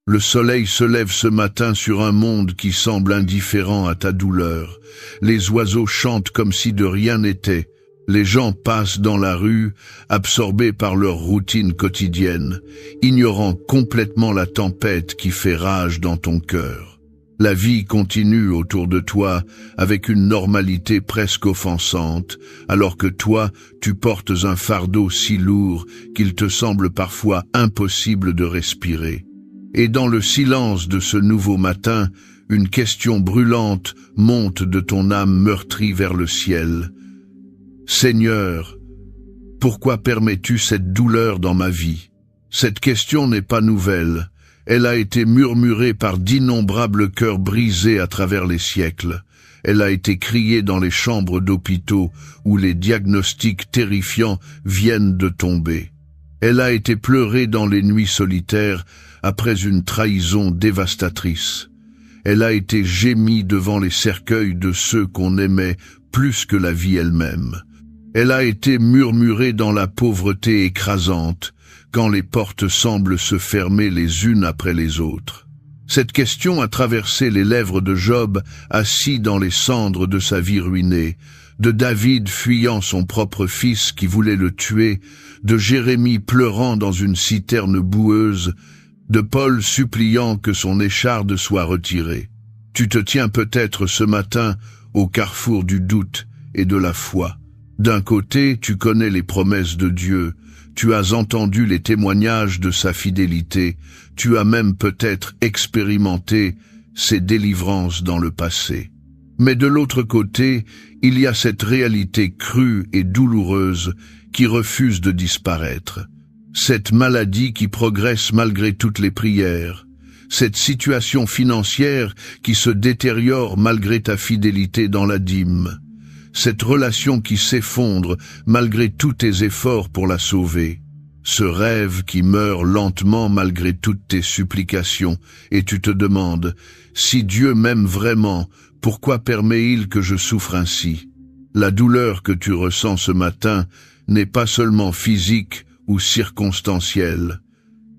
Le soleil se lève ce matin sur un monde qui semble indifférent à ta douleur. Les oiseaux chantent comme si de rien n'était. Les gens passent dans la rue, absorbés par leur routine quotidienne, ignorant complètement la tempête qui fait rage dans ton cœur. La vie continue autour de toi avec une normalité presque offensante, alors que toi, tu portes un fardeau si lourd qu'il te semble parfois impossible de respirer. Et dans le silence de ce nouveau matin, une question brûlante monte de ton âme meurtrie vers le ciel. Seigneur, pourquoi permets-tu cette douleur dans ma vie? Cette question n'est pas nouvelle. Elle a été murmurée par d'innombrables cœurs brisés à travers les siècles. Elle a été criée dans les chambres d'hôpitaux où les diagnostics terrifiants viennent de tomber. Elle a été pleurée dans les nuits solitaires après une trahison dévastatrice. Elle a été gémie devant les cercueils de ceux qu'on aimait plus que la vie elle-même. Elle a été murmurée dans la pauvreté écrasante, quand les portes semblent se fermer les unes après les autres. Cette question a traversé les lèvres de Job, assis dans les cendres de sa vie ruinée, de David fuyant son propre fils qui voulait le tuer, de Jérémie pleurant dans une citerne boueuse, de Paul suppliant que son écharde soit retirée. Tu te tiens peut-être ce matin au carrefour du doute et de la foi. D'un côté, tu connais les promesses de Dieu, tu as entendu les témoignages de sa fidélité, tu as même peut-être expérimenté ses délivrances dans le passé. Mais de l'autre côté, il y a cette réalité crue et douloureuse qui refuse de disparaître. Cette maladie qui progresse malgré toutes les prières, cette situation financière qui se détériore malgré ta fidélité dans la dîme, cette relation qui s'effondre malgré tous tes efforts pour la sauver, ce rêve qui meurt lentement malgré toutes tes supplications, et tu te demandes, si Dieu m'aime vraiment, pourquoi permet-il que je souffre ainsi? La douleur que tu ressens ce matin n'est pas seulement physique ou circonstancielle,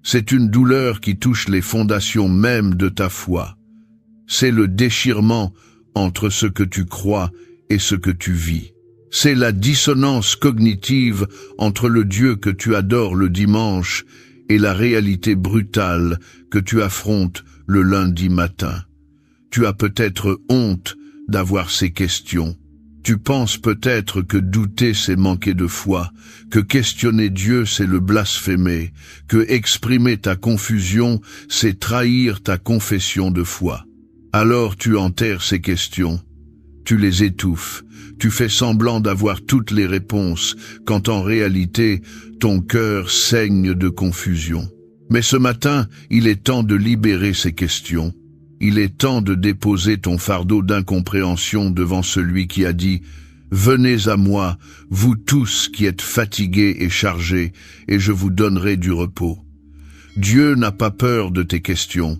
c'est une douleur qui touche les fondations mêmes de ta foi. C'est le déchirement entre ce que tu crois et ce que tu vis. C'est la dissonance cognitive entre le Dieu que tu adores le dimanche et la réalité brutale que tu affrontes le lundi matin. Tu as peut-être honte d'avoir ces questions. Tu penses peut-être que douter c'est manquer de foi, que questionner Dieu c'est le blasphémer, que exprimer ta confusion c'est trahir ta confession de foi. Alors tu enterres ces questions. Tu les étouffes, tu fais semblant d'avoir toutes les réponses, quand en réalité, ton cœur saigne de confusion. Mais ce matin, il est temps de libérer ces questions. Il est temps de déposer ton fardeau d'incompréhension devant celui qui a dit « Venez à moi, vous tous qui êtes fatigués et chargés, et je vous donnerai du repos. » Dieu n'a pas peur de tes questions.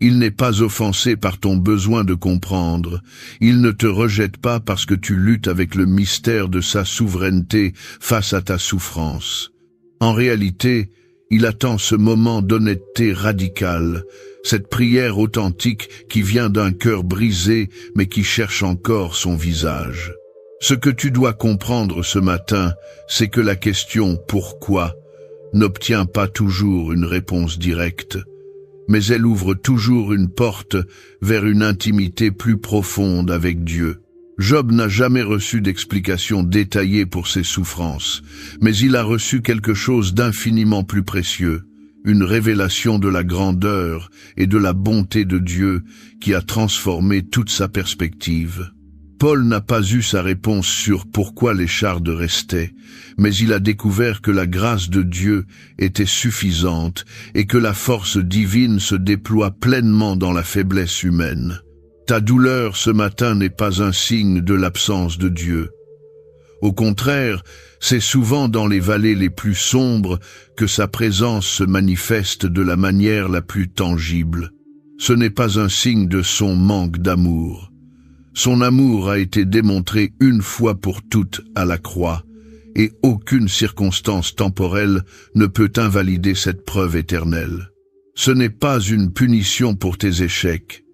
Il n'est pas offensé par ton besoin de comprendre. Il ne te rejette pas parce que tu luttes avec le mystère de sa souveraineté face à ta souffrance. En réalité, il attend ce moment d'honnêteté radicale, cette prière authentique qui vient d'un cœur brisé mais qui cherche encore son visage. Ce que tu dois comprendre ce matin, c'est que la question « pourquoi » n'obtient pas toujours une réponse directe, mais elle ouvre toujours une porte vers une intimité plus profonde avec Dieu. Job n'a jamais reçu d'explication détaillée pour ses souffrances, mais il a reçu quelque chose d'infiniment plus précieux, une révélation de la grandeur et de la bonté de Dieu qui a transformé toute sa perspective. Paul n'a pas eu sa réponse sur pourquoi l'écharde restait, mais il a découvert que la grâce de Dieu était suffisante et que la force divine se déploie pleinement dans la faiblesse humaine. Ta douleur ce matin n'est pas un signe de l'absence de Dieu. Au contraire, c'est souvent dans les vallées les plus sombres que sa présence se manifeste de la manière la plus tangible. Ce n'est pas un signe de son manque d'amour. Son amour a été démontré une fois pour toutes à la croix, et aucune circonstance temporelle ne peut invalider cette preuve éternelle. Ce n'est pas une punition pour tes échecs.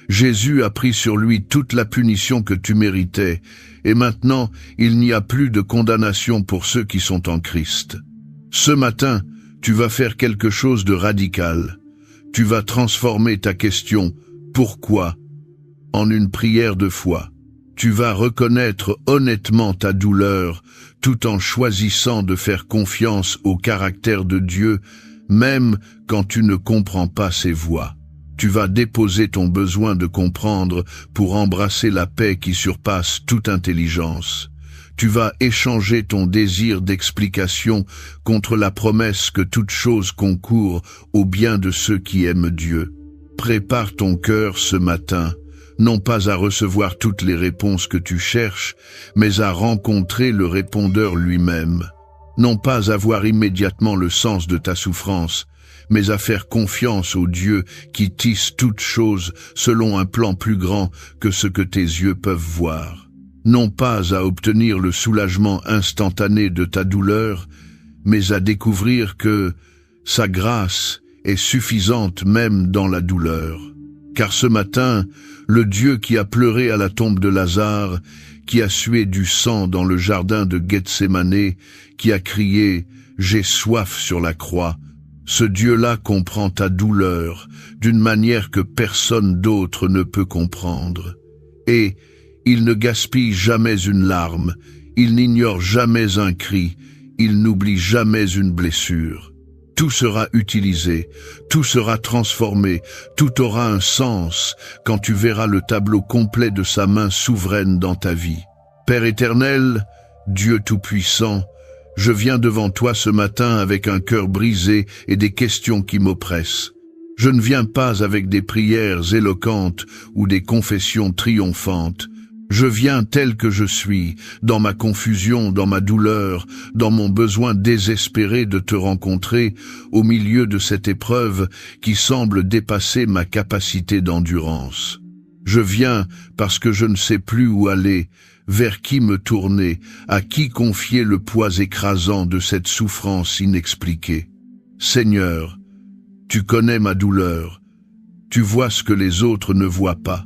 Jésus a pris sur lui toute la punition que tu méritais, et maintenant il n'y a plus de condamnation pour ceux qui sont en Christ. Ce matin, tu vas faire quelque chose de radical. Tu vas transformer ta question « Pourquoi ?» en une prière de foi. Tu vas reconnaître honnêtement ta douleur, tout en choisissant de faire confiance au caractère de Dieu, même quand tu ne comprends pas ses voies. Tu vas déposer ton besoin de comprendre pour embrasser la paix qui surpasse toute intelligence. Tu vas échanger ton désir d'explication contre la promesse que toute chose concourt au bien de ceux qui aiment Dieu. Prépare ton cœur ce matin, non pas à recevoir toutes les réponses que tu cherches, mais à rencontrer le répondeur lui-même. Non pas à voir immédiatement le sens de ta souffrance, mais à faire confiance au Dieu qui tisse toutes choses selon un plan plus grand que ce que tes yeux peuvent voir. Non pas à obtenir le soulagement instantané de ta douleur, mais à découvrir que sa grâce est suffisante même dans la douleur. Car ce matin, le Dieu qui a pleuré à la tombe de Lazare, qui a sué du sang dans le jardin de Gethsémane, qui a crié « J'ai soif » sur la croix, ce Dieu-là comprend ta douleur d'une manière que personne d'autre ne peut comprendre. Et il ne gaspille jamais une larme, il n'ignore jamais un cri, il n'oublie jamais une blessure. Tout sera utilisé, tout sera transformé, tout aura un sens quand tu verras le tableau complet de sa main souveraine dans ta vie. Père éternel, Dieu tout-puissant, je viens devant toi ce matin avec un cœur brisé et des questions qui m'oppressent. Je ne viens pas avec des prières éloquentes ou des confessions triomphantes. Je viens tel que je suis, dans ma confusion, dans ma douleur, dans mon besoin désespéré de te rencontrer, au milieu de cette épreuve qui semble dépasser ma capacité d'endurance. Je viens parce que je ne sais plus où aller, vers qui me tourner, à qui confier le poids écrasant de cette souffrance inexpliquée. Seigneur, tu connais ma douleur, tu vois ce que les autres ne voient pas.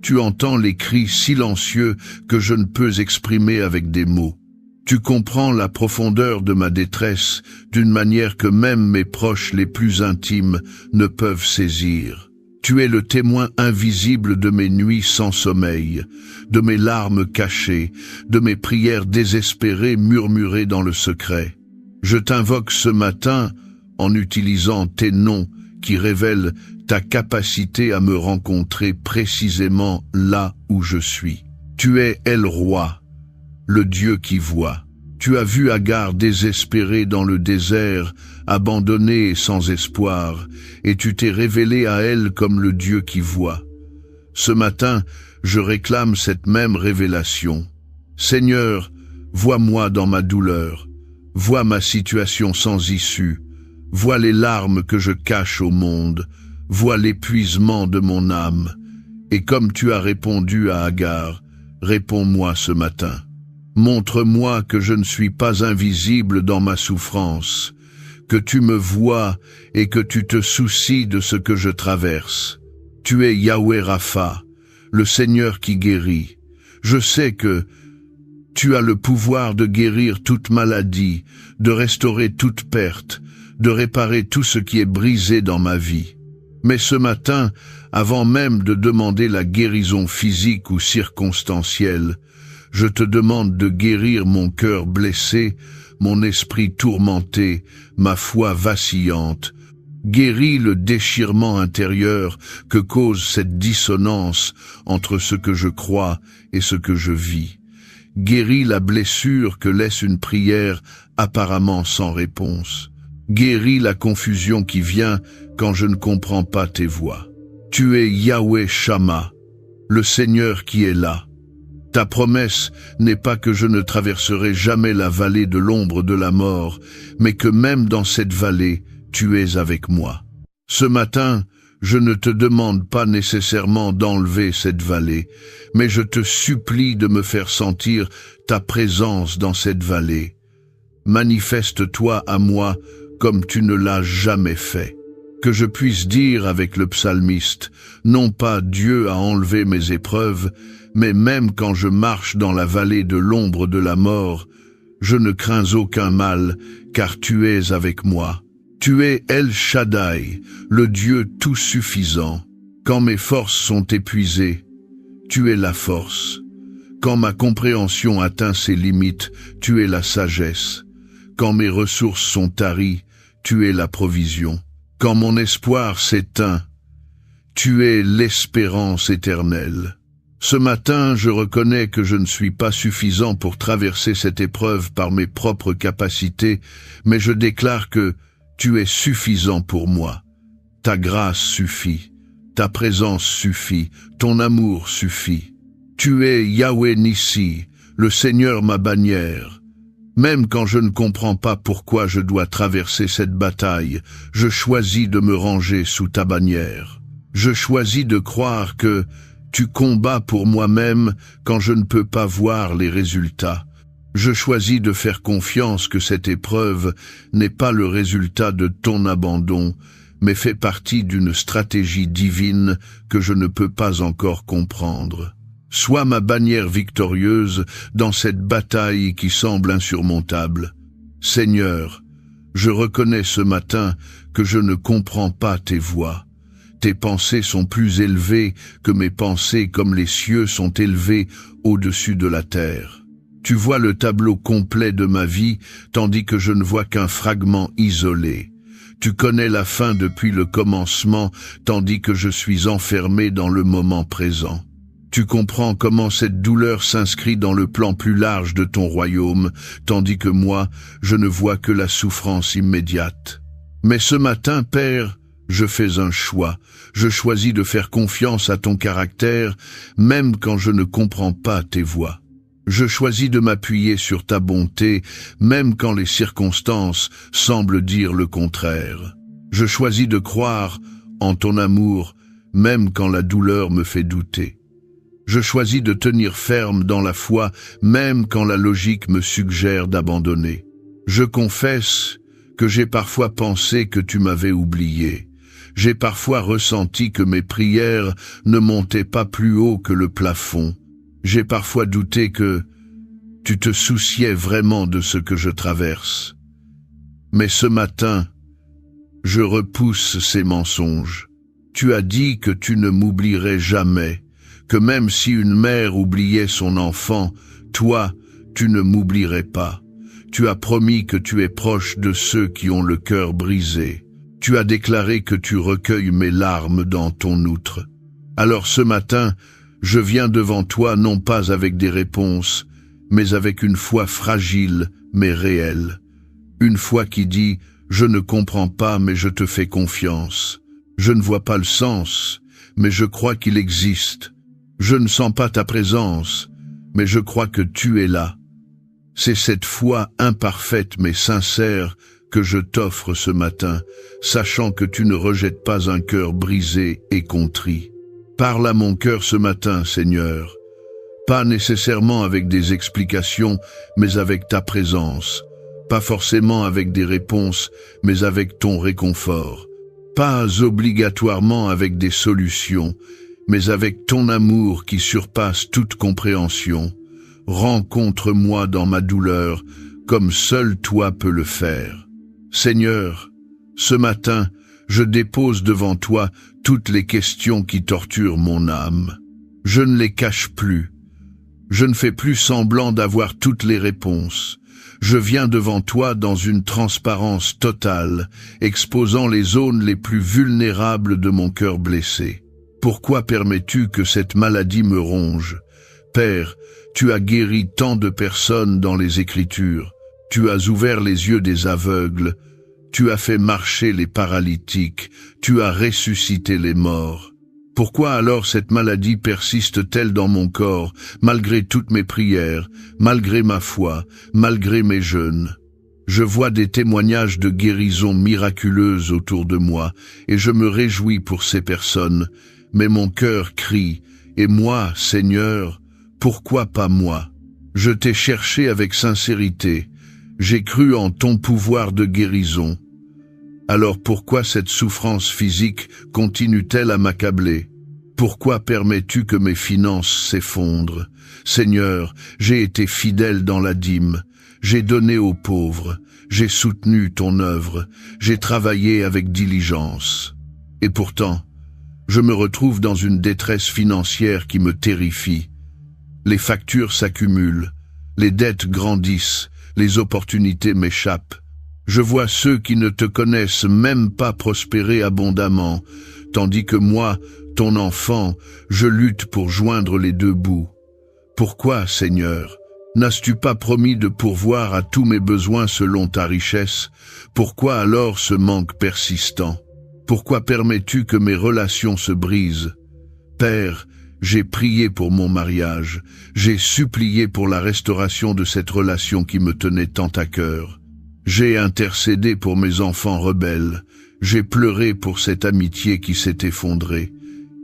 Tu entends les cris silencieux que je ne peux exprimer avec des mots. Tu comprends la profondeur de ma détresse d'une manière que même mes proches les plus intimes ne peuvent saisir. Tu es le témoin invisible de mes nuits sans sommeil, de mes larmes cachées, de mes prières désespérées murmurées dans le secret. Je t'invoque ce matin en utilisant tes noms qui révèlent ta capacité à me rencontrer précisément là où je suis. Tu es El Roi, le Dieu qui voit. Tu as vu Agar désespérée dans le désert, abandonnée et sans espoir, et tu t'es révélé à elle comme le Dieu qui voit. Ce matin, je réclame cette même révélation. Seigneur, vois-moi dans ma douleur, vois ma situation sans issue, vois les larmes que je cache au monde, vois l'épuisement de mon âme, et comme tu as répondu à Agar, réponds-moi ce matin. Montre-moi que je ne suis pas invisible dans ma souffrance, que tu me vois et que tu te soucies de ce que je traverse. Tu es Yahweh Rapha, le Seigneur qui guérit. Je sais que tu as le pouvoir de guérir toute maladie, de restaurer toute perte, de réparer tout ce qui est brisé dans ma vie. Mais ce matin, avant même de demander la guérison physique ou circonstancielle, je te demande de guérir mon cœur blessé, mon esprit tourmenté, ma foi vacillante. Guéris le déchirement intérieur que cause cette dissonance entre ce que je crois et ce que je vis. Guéris la blessure que laisse une prière apparemment sans réponse. Guéris la confusion qui vient quand je ne comprends pas tes voix. Tu es Yahweh Shammah, le Seigneur qui est là. Ta promesse n'est pas que je ne traverserai jamais la vallée de l'ombre de la mort, mais que même dans cette vallée, tu es avec moi. Ce matin, je ne te demande pas nécessairement d'enlever cette vallée, mais je te supplie de me faire sentir ta présence dans cette vallée. Manifeste-toi à moi comme tu ne l'as jamais fait. Que je puisse dire avec le psalmiste, non pas Dieu a enlevé mes épreuves, mais même quand je marche dans la vallée de l'ombre de la mort, je ne crains aucun mal, car tu es avec moi. Tu es El Shaddai, le Dieu tout suffisant. Quand mes forces sont épuisées, tu es la force. Quand ma compréhension atteint ses limites, tu es la sagesse. Quand mes ressources sont taries, tu es la provision. Quand mon espoir s'éteint, tu es l'espérance éternelle. Ce matin, je reconnais que je ne suis pas suffisant pour traverser cette épreuve par mes propres capacités, mais je déclare que tu es suffisant pour moi. Ta grâce suffit, ta présence suffit, ton amour suffit. Tu es Yahweh Nissi, le Seigneur ma bannière. Même quand je ne comprends pas pourquoi je dois traverser cette bataille, je choisis de me ranger sous ta bannière. Je choisis de croire que tu combats pour moi-même quand je ne peux pas voir les résultats. Je choisis de faire confiance que cette épreuve n'est pas le résultat de ton abandon, mais fait partie d'une stratégie divine que je ne peux pas encore comprendre. Sois ma bannière victorieuse dans cette bataille qui semble insurmontable. Seigneur, je reconnais ce matin que je ne comprends pas tes voies. Tes pensées sont plus élevées que mes pensées, comme les cieux sont élevés au-dessus de la terre. Tu vois le tableau complet de ma vie, tandis que je ne vois qu'un fragment isolé. Tu connais la fin depuis le commencement, tandis que je suis enfermé dans le moment présent. Tu comprends comment cette douleur s'inscrit dans le plan plus large de ton royaume, tandis que moi, je ne vois que la souffrance immédiate. Mais ce matin, Père, je fais un choix. Je choisis de faire confiance à ton caractère, même quand je ne comprends pas tes voies. Je choisis de m'appuyer sur ta bonté, même quand les circonstances semblent dire le contraire. Je choisis de croire en ton amour, même quand la douleur me fait douter. Je choisis de tenir ferme dans la foi, même quand la logique me suggère d'abandonner. Je confesse que j'ai parfois pensé que tu m'avais oublié. J'ai parfois ressenti que mes prières ne montaient pas plus haut que le plafond. J'ai parfois douté que tu te souciais vraiment de ce que je traverse. Mais ce matin, je repousse ces mensonges. Tu as dit que tu ne m'oublierais jamais, que même si une mère oubliait son enfant, toi, tu ne m'oublierais pas. Tu as promis que tu es proche de ceux qui ont le cœur brisé. Tu as déclaré que tu recueilles mes larmes dans ton outre. Alors ce matin, je viens devant toi non pas avec des réponses, mais avec une foi fragile mais réelle. Une foi qui dit « Je ne comprends pas mais je te fais confiance. Je ne vois pas le sens, mais je crois qu'il existe. Je ne sens pas ta présence, mais je crois que tu es là. » C'est cette foi imparfaite mais sincère que je t'offre ce matin, sachant que tu ne rejettes pas un cœur brisé et contrit. Parle à mon cœur ce matin, Seigneur. Pas nécessairement avec des explications, mais avec ta présence. Pas forcément avec des réponses, mais avec ton réconfort. Pas obligatoirement avec des solutions, mais avec ton amour qui surpasse toute compréhension. Rencontre-moi dans ma douleur, comme seul toi peux le faire. Seigneur, ce matin, je dépose devant toi toutes les questions qui torturent mon âme. Je ne les cache plus. Je ne fais plus semblant d'avoir toutes les réponses. Je viens devant toi dans une transparence totale, exposant les zones les plus vulnérables de mon cœur blessé. Pourquoi permets-tu que cette maladie me ronge? Père, tu as guéri tant de personnes dans les Écritures. Tu as ouvert les yeux des aveugles. Tu as fait marcher les paralytiques. Tu as ressuscité les morts. Pourquoi alors cette maladie persiste-t-elle dans mon corps, malgré toutes mes prières, malgré ma foi, malgré mes jeûnes? Je vois des témoignages de guérison miraculeuse autour de moi, et je me réjouis pour ces personnes. Mais mon cœur crie, et moi, Seigneur, pourquoi pas moi? Je t'ai cherché avec sincérité, j'ai cru en ton pouvoir de guérison. Alors pourquoi cette souffrance physique continue-t-elle à m'accabler? Pourquoi permets-tu que mes finances s'effondrent? Seigneur, j'ai été fidèle dans la dîme, j'ai donné aux pauvres, j'ai soutenu ton œuvre, j'ai travaillé avec diligence. Et pourtant, je me retrouve dans une détresse financière qui me terrifie. Les factures s'accumulent, les dettes grandissent, les opportunités m'échappent. Je vois ceux qui ne te connaissent même pas prospérer abondamment, tandis que moi, ton enfant, je lutte pour joindre les deux bouts. Pourquoi, Seigneur, n'as-tu pas promis de pourvoir à tous mes besoins selon ta richesse? Pourquoi alors ce manque persistant? Pourquoi permets-tu que mes relations se brisent? Père, j'ai prié pour mon mariage, j'ai supplié pour la restauration de cette relation qui me tenait tant à cœur. J'ai intercédé pour mes enfants rebelles, j'ai pleuré pour cette amitié qui s'est effondrée.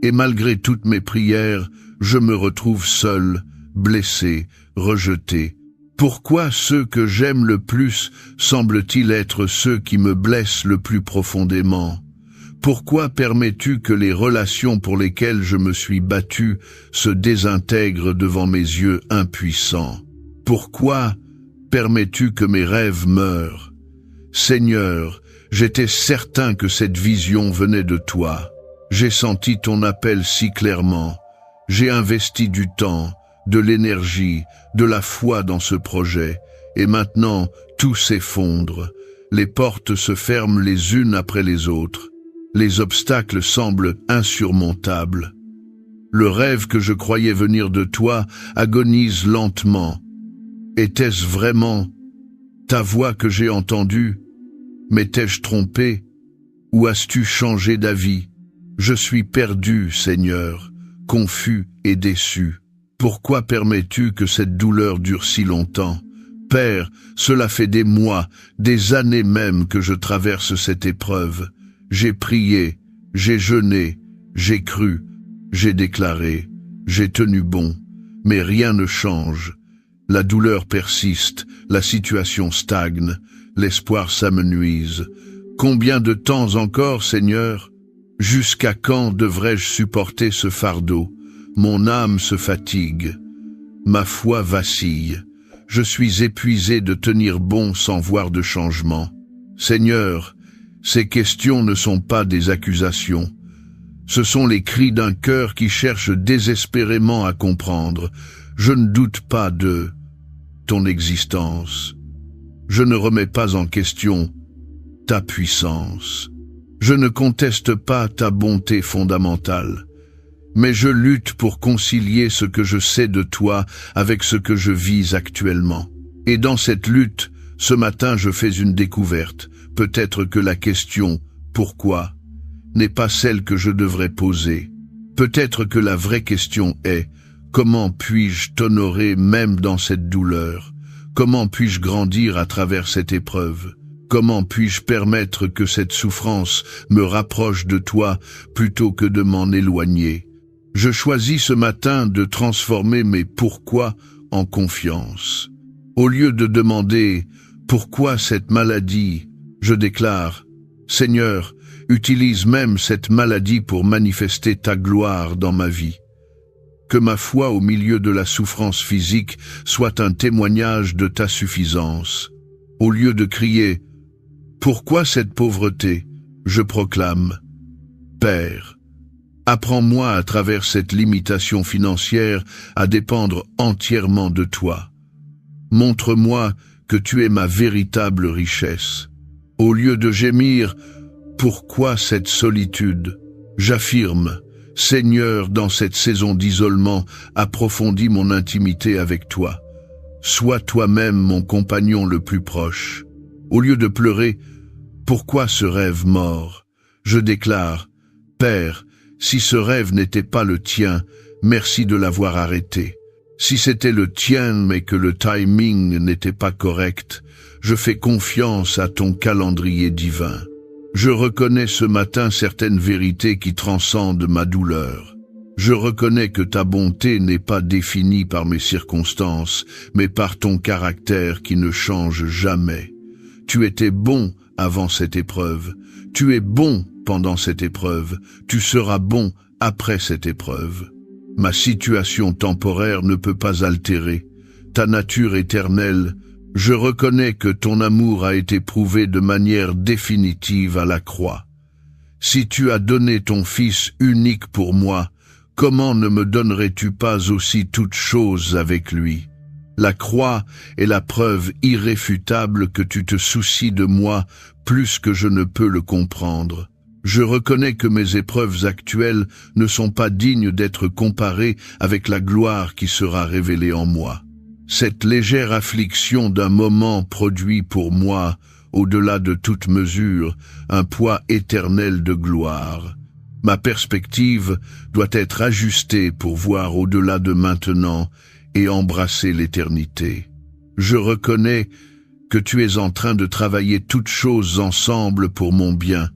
Et malgré toutes mes prières, je me retrouve seul, blessé, rejeté. Pourquoi ceux que j'aime le plus semblent-ils être ceux qui me blessent le plus profondément? Pourquoi permets-tu que les relations pour lesquelles je me suis battu se désintègrent devant mes yeux impuissants? Pourquoi permets-tu que mes rêves meurent? Seigneur, j'étais certain que cette vision venait de toi. J'ai senti ton appel si clairement. J'ai investi du temps, de l'énergie, de la foi dans ce projet. Et maintenant, tout s'effondre. Les portes se ferment les unes après les autres. Les obstacles semblent insurmontables. Le rêve que je croyais venir de toi agonise lentement. Était-ce vraiment ta voix que j'ai entendue? M'étais-je trompé? Ou as-tu changé d'avis? Je suis perdu, Seigneur, confus et déçu. Pourquoi permets-tu que cette douleur dure si longtemps? Père, cela fait des mois, des années même que je traverse cette épreuve. J'ai prié, j'ai jeûné, j'ai cru, j'ai déclaré, j'ai tenu bon, mais rien ne change. La douleur persiste, la situation stagne, l'espoir s'amenuise. Combien de temps encore, Seigneur? Jusqu'à quand devrais-je supporter ce fardeau? Mon âme se fatigue, ma foi vacille. Je suis épuisé de tenir bon sans voir de changement. Seigneur, ces questions ne sont pas des accusations. Ce sont les cris d'un cœur qui cherche désespérément à comprendre. Je ne doute pas de ton existence. Je ne remets pas en question ta puissance. Je ne conteste pas ta bonté fondamentale. Mais je lutte pour concilier ce que je sais de toi avec ce que je vis actuellement. Et dans cette lutte, ce matin je fais une découverte. Peut-être que la question « Pourquoi ?» n'est pas celle que je devrais poser. Peut-être que la vraie question est « Comment puis-je t'honorer même dans cette douleur? Comment puis-je grandir à travers cette épreuve? Comment puis-je permettre que cette souffrance me rapproche de toi plutôt que de m'en éloigner? » Je choisis ce matin de transformer mes « pourquoi » en confiance. Au lieu de demander « Pourquoi cette maladie ?» je déclare « Seigneur, utilise même cette maladie pour manifester ta gloire dans ma vie. » Que ma foi au milieu de la souffrance physique soit un témoignage de ta suffisance. Au lieu de crier « Pourquoi cette pauvreté ?» je proclame « Père, apprends-moi à travers cette limitation financière à dépendre entièrement de toi. Montre-moi que tu es ma véritable richesse. » Au lieu de gémir « Pourquoi cette solitude ?» j'affirme « Seigneur, dans cette saison d'isolement, approfondis mon intimité avec toi. Sois toi-même mon compagnon le plus proche. » Au lieu de pleurer « Pourquoi ce rêve mort ?» je déclare « Père, si ce rêve n'était pas le tien, merci de l'avoir arrêté. Si c'était le tien mais que le timing n'était pas correct, je fais confiance à ton calendrier divin. Je reconnais ce matin certaines vérités qui transcendent ma douleur. Je reconnais que ta bonté n'est pas définie par mes circonstances, mais par ton caractère qui ne change jamais. Tu étais bon avant cette épreuve. Tu es bon pendant cette épreuve. Tu seras bon après cette épreuve. Ma situation temporaire ne peut pas altérer ta nature éternelle. Je reconnais que ton amour a été prouvé de manière définitive à la croix. Si tu as donné ton Fils unique pour moi, comment ne me donnerais-tu pas aussi toutes choses avec lui? La croix est la preuve irréfutable que tu te soucies de moi plus que je ne peux le comprendre. Je reconnais que mes épreuves actuelles ne sont pas dignes d'être comparées avec la gloire qui sera révélée en moi. Cette légère affliction d'un moment produit pour moi, au-delà de toute mesure, un poids éternel de gloire. Ma perspective doit être ajustée pour voir au-delà de maintenant et embrasser l'éternité. Je reconnais que tu es en train de travailler toutes choses ensemble pour mon bien,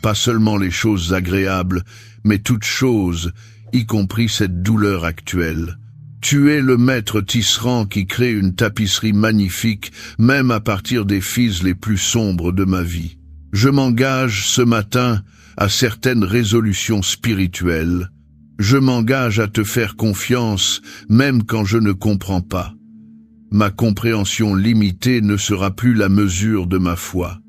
pas seulement les choses agréables, mais toutes choses, y compris cette douleur actuelle. Tu es le maître tisserand qui crée une tapisserie magnifique, même à partir des fils les plus sombres de ma vie. Je m'engage ce matin à certaines résolutions spirituelles. Je m'engage à te faire confiance, même quand je ne comprends pas. Ma compréhension limitée ne sera plus la mesure de ma foi.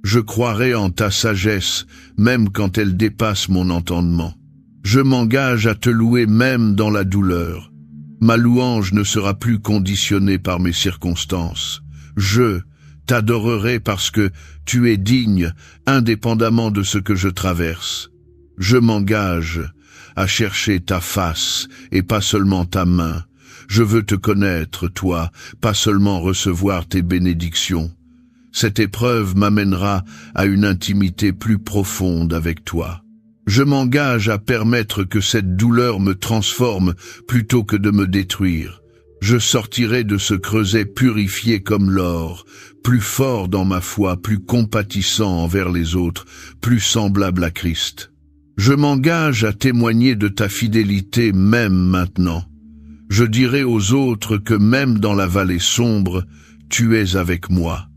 Je croirai en ta sagesse, même quand elle dépasse mon entendement. Je m'engage à te louer même dans la douleur. Ma louange ne sera plus conditionnée par mes circonstances. Je t'adorerai parce que tu es digne, indépendamment de ce que je traverse. Je m'engage à chercher ta face et pas seulement ta main. Je veux te connaître, toi, pas seulement recevoir tes bénédictions. Cette épreuve m'amènera à une intimité plus profonde avec toi. Je m'engage à permettre que cette douleur me transforme plutôt que de me détruire. Je sortirai de ce creuset purifié comme l'or, plus fort dans ma foi, plus compatissant envers les autres, plus semblable à Christ. Je m'engage à témoigner de ta fidélité même maintenant. Je dirai aux autres que même dans la vallée sombre, tu es avec moi.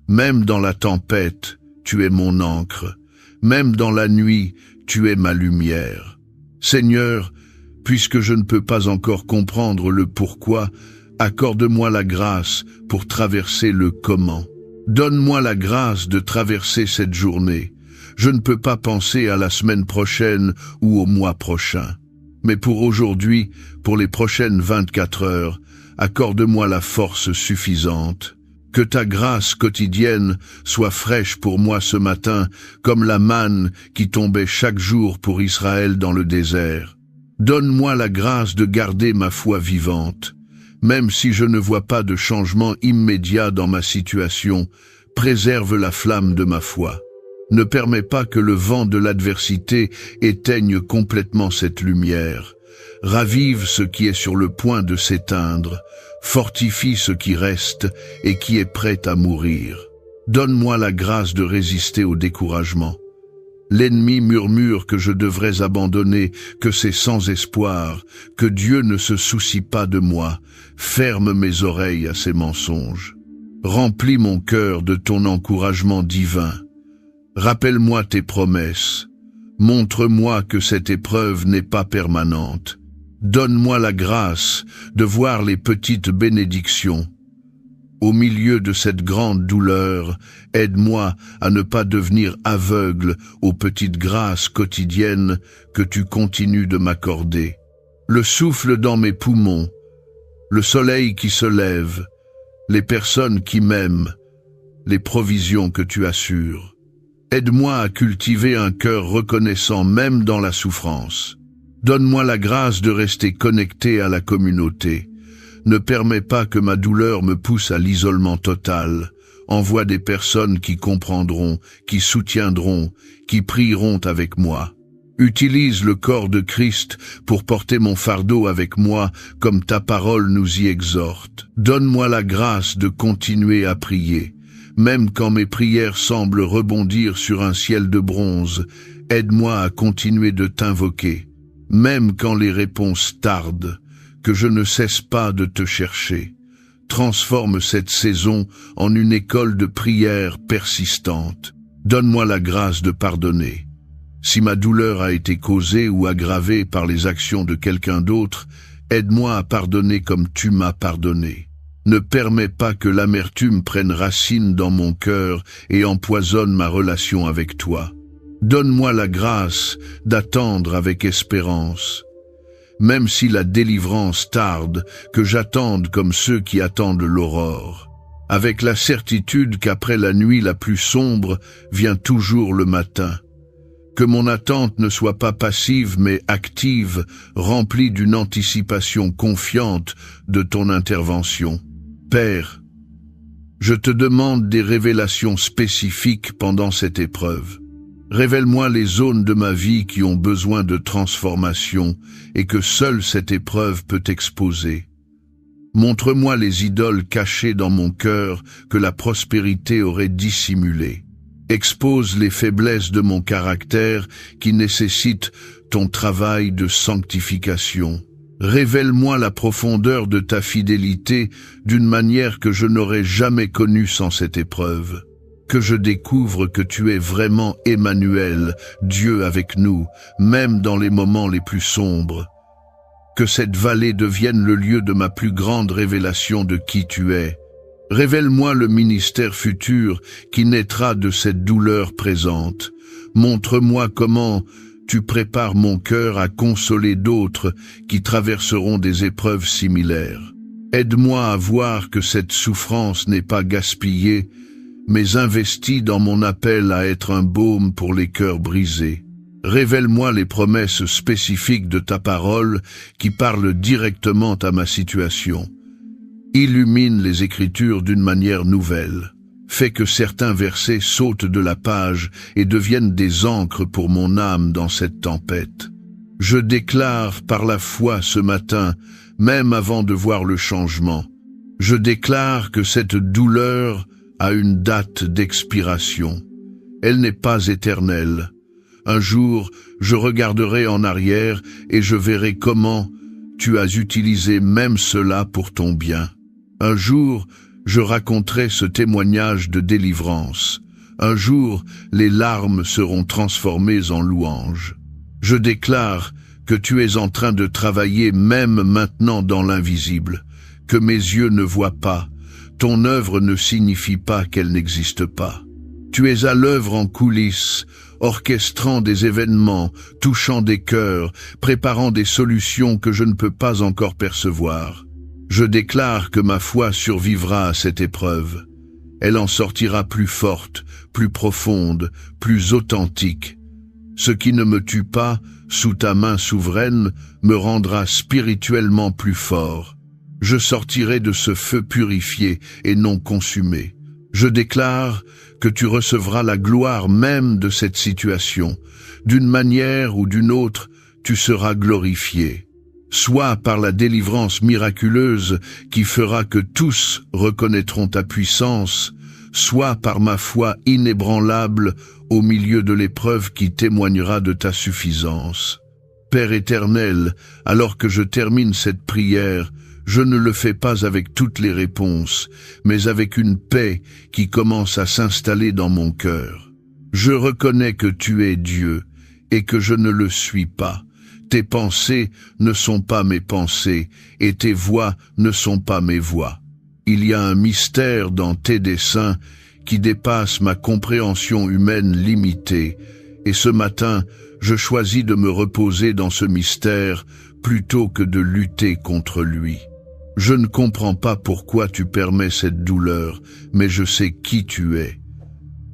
Même dans la tempête, tu es mon ancre. Même dans la nuit, tu es ma lumière. Seigneur, puisque je ne peux pas encore comprendre le pourquoi, accorde-moi la grâce pour traverser le comment. Donne-moi la grâce de traverser cette journée. Je ne peux pas penser à la semaine prochaine ou au mois prochain. Mais pour aujourd'hui, pour les prochaines 24 heures, accorde-moi la force suffisante. Que ta grâce quotidienne soit fraîche pour moi ce matin, comme la manne qui tombait chaque jour pour Israël dans le désert. Donne-moi la grâce de garder ma foi vivante. Même si je ne vois pas de changement immédiat dans ma situation, préserve la flamme de ma foi. Ne permets pas que le vent de l'adversité éteigne complètement cette lumière. Ravive ce qui est sur le point de s'éteindre. Fortifie ce qui reste et qui est prêt à mourir. Donne-moi la grâce de résister au découragement. L'ennemi murmure que je devrais abandonner, que c'est sans espoir, que Dieu ne se soucie pas de moi. Ferme mes oreilles à ces mensonges. Remplis mon cœur de ton encouragement divin. Rappelle-moi tes promesses. Montre-moi que cette épreuve n'est pas permanente. Donne-moi la grâce de voir les petites bénédictions. Au milieu de cette grande douleur, aide-moi à ne pas devenir aveugle aux petites grâces quotidiennes que tu continues de m'accorder. Le souffle dans mes poumons, le soleil qui se lève, les personnes qui m'aiment, les provisions que tu assures. Aide-moi à cultiver un cœur reconnaissant même dans la souffrance. Donne-moi la grâce de rester connecté à la communauté. Ne permets pas que ma douleur me pousse à l'isolement total. Envoie des personnes qui comprendront, qui soutiendront, qui prieront avec moi. Utilise le corps de Christ pour porter mon fardeau avec moi, comme ta parole nous y exhorte. Donne-moi la grâce de continuer à prier. Même quand mes prières semblent rebondir sur un ciel de bronze, aide-moi à continuer de t'invoquer. Même quand les réponses tardent, que je ne cesse pas de te chercher. transforme cette saison en une école de prière persistante. Donne-moi la grâce de pardonner. Si ma douleur a été causée ou aggravée par les actions de quelqu'un d'autre, aide-moi à pardonner comme tu m'as pardonné. Ne permets pas que l'amertume prenne racine dans mon cœur et empoisonne ma relation avec toi. Donne-moi la grâce d'attendre avec espérance. Même si la délivrance tarde, que j'attende comme ceux qui attendent l'aurore. Avec la certitude qu'après la nuit la plus sombre vient toujours le matin. Que mon attente ne soit pas passive mais active, remplie d'une anticipation confiante de ton intervention. Père, je te demande des révélations spécifiques pendant cette épreuve. Révèle-moi les zones de ma vie qui ont besoin de transformation et que seule cette épreuve peut exposer. Montre-moi les idoles cachées dans mon cœur que la prospérité aurait dissimulées. Expose les faiblesses de mon caractère qui nécessitent ton travail de sanctification. Révèle-moi la profondeur de ta fidélité d'une manière que je n'aurais jamais connue sans cette épreuve. Que je découvre que tu es vraiment Emmanuel, Dieu avec nous, même dans les moments les plus sombres. Que cette vallée devienne le lieu de ma plus grande révélation de qui tu es. Révèle-moi le ministère futur qui naîtra de cette douleur présente. Montre-moi comment tu prépares mon cœur à consoler d'autres qui traverseront des épreuves similaires. Aide-moi à voir que cette souffrance n'est pas gaspillée, mais investie dans mon appel à être un baume pour les cœurs brisés. Révèle-moi les promesses spécifiques de ta parole qui parlent directement à ma situation. Illumine les Écritures d'une manière nouvelle. Fais que certains versets sautent de la page et deviennent des ancres pour mon âme dans cette tempête. Je déclare par la foi ce matin, même avant de voir le changement, je déclare que cette douleur a une date d'expiration. Elle n'est pas éternelle. Un jour, je regarderai en arrière et je verrai comment tu as utilisé même cela pour ton bien. Un jour, je raconterai ce témoignage de délivrance. Un jour, les larmes seront transformées en louanges. Je déclare que tu es en train de travailler même maintenant dans l'invisible, que mes yeux ne voient pas. Ton œuvre ne signifie pas qu'elle n'existe pas. Tu es à l'œuvre en coulisses, orchestrant des événements, touchant des cœurs, préparant des solutions que je ne peux pas encore percevoir. Je déclare que ma foi survivra à cette épreuve. Elle en sortira plus forte, plus profonde, plus authentique. Ce qui ne me tue pas, sous ta main souveraine, me rendra spirituellement plus fort. Je sortirai de ce feu purifié et non consumé. Je déclare que tu recevras la gloire même de cette situation. D'une manière ou d'une autre, tu seras glorifié. Soit par la délivrance miraculeuse qui fera que tous reconnaîtront ta puissance, soit par ma foi inébranlable au milieu de l'épreuve qui témoignera de ta suffisance. Père éternel, alors que je termine cette prière, je ne le fais pas avec toutes les réponses, mais avec une paix qui commence à s'installer dans mon cœur. Je reconnais que tu es Dieu et que je ne le suis pas. Tes pensées ne sont pas mes pensées et tes voies ne sont pas mes voies. Il y a un mystère dans tes desseins qui dépasse ma compréhension humaine limitée, et ce matin, je choisis de me reposer dans ce mystère plutôt que de lutter contre lui. Je ne comprends pas pourquoi tu permets cette douleur, mais je sais qui tu es.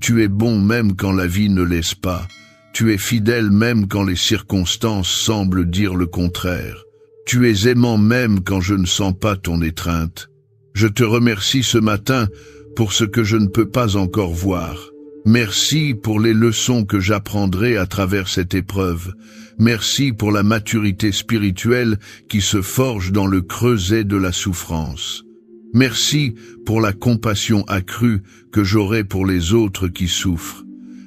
Tu es bon même quand la vie ne laisse pas. Tu es fidèle même quand les circonstances semblent dire le contraire. Tu es aimant même quand je ne sens pas ton étreinte. Je te remercie ce matin pour ce que je ne peux pas encore voir. Merci pour les leçons que j'apprendrai à travers cette épreuve. Merci pour la maturité spirituelle qui se forge dans le creuset de la souffrance. Merci pour la compassion accrue que j'aurai pour les autres qui souffrent.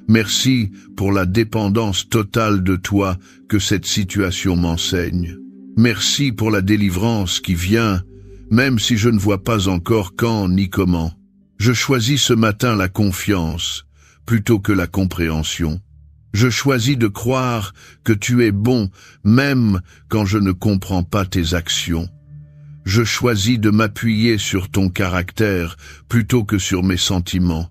Merci pour la dépendance totale de toi que cette situation m'enseigne. Merci pour la délivrance qui vient, même si je ne vois pas encore quand ni comment. Je choisis ce matin la confiance, plutôt que la compréhension. Je choisis de croire que tu es bon, même quand je ne comprends pas tes actions. Je choisis de m'appuyer sur ton caractère, plutôt que sur mes sentiments.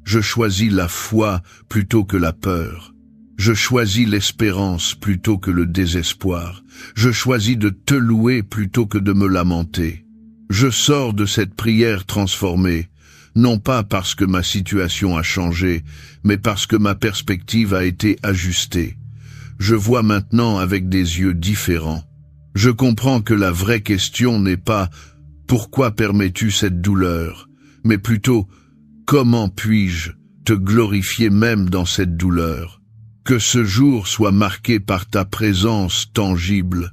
Je choisis la foi plutôt que la peur. Je choisis l'espérance plutôt que le désespoir. Je choisis de te louer plutôt que de me lamenter. Je sors de cette prière transformée, non pas parce que ma situation a changé, mais parce que ma perspective a été ajustée. Je vois maintenant avec des yeux différents. Je comprends que la vraie question n'est pas « Pourquoi permets-tu cette douleur ?», mais plutôt « Comment puis-je te glorifier même dans cette douleur ?» Que ce jour soit marqué par ta présence tangible,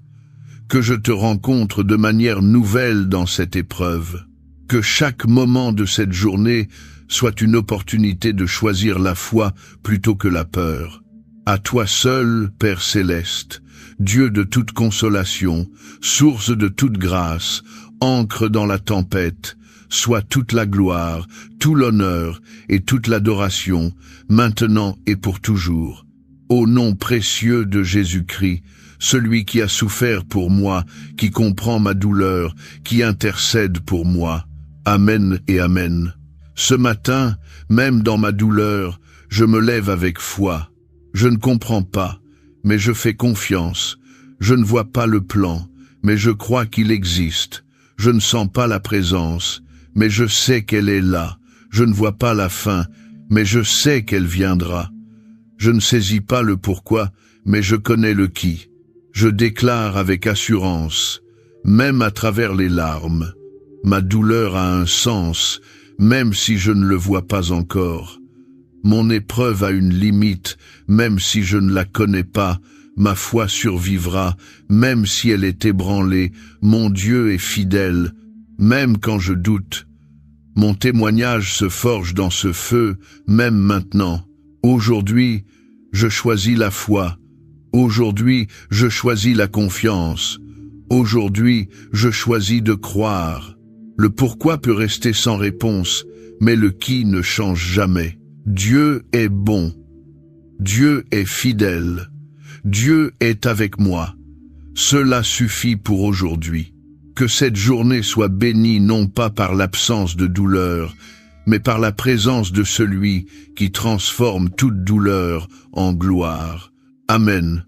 que je te rencontre de manière nouvelle dans cette épreuve, que chaque moment de cette journée soit une opportunité de choisir la foi plutôt que la peur. À toi seul, Père céleste, Dieu de toute consolation, source de toute grâce, ancre dans la tempête, soit toute la gloire, tout l'honneur et toute l'adoration, maintenant et pour toujours. Au nom précieux de Jésus-Christ, celui qui a souffert pour moi, qui comprend ma douleur, qui intercède pour moi. Amen et Amen. Ce matin, même dans ma douleur, je me lève avec foi. Je ne comprends pas, mais je fais confiance. Je ne vois pas le plan, mais je crois qu'il existe. Je ne sens pas la présence, mais je sais qu'elle est là. Je ne vois pas la fin, mais je sais qu'elle viendra. Je ne saisis pas le pourquoi, mais je connais le qui. Je déclare avec assurance, même à travers les larmes, ma douleur a un sens, même si je ne le vois pas encore. Mon épreuve a une limite, même si je ne la connais pas. Ma foi survivra, même si elle est ébranlée. Mon Dieu est fidèle, même quand je doute. Mon témoignage se forge dans ce feu, même maintenant. Aujourd'hui, je choisis la foi. Aujourd'hui, je choisis la confiance. Aujourd'hui, je choisis de croire. Le pourquoi peut rester sans réponse, mais le qui ne change jamais. Dieu est bon. Dieu est fidèle. Dieu est avec moi. Cela suffit pour aujourd'hui. Que cette journée soit bénie non pas par l'absence de douleur, mais par la présence de celui qui transforme toute douleur en gloire. Amen.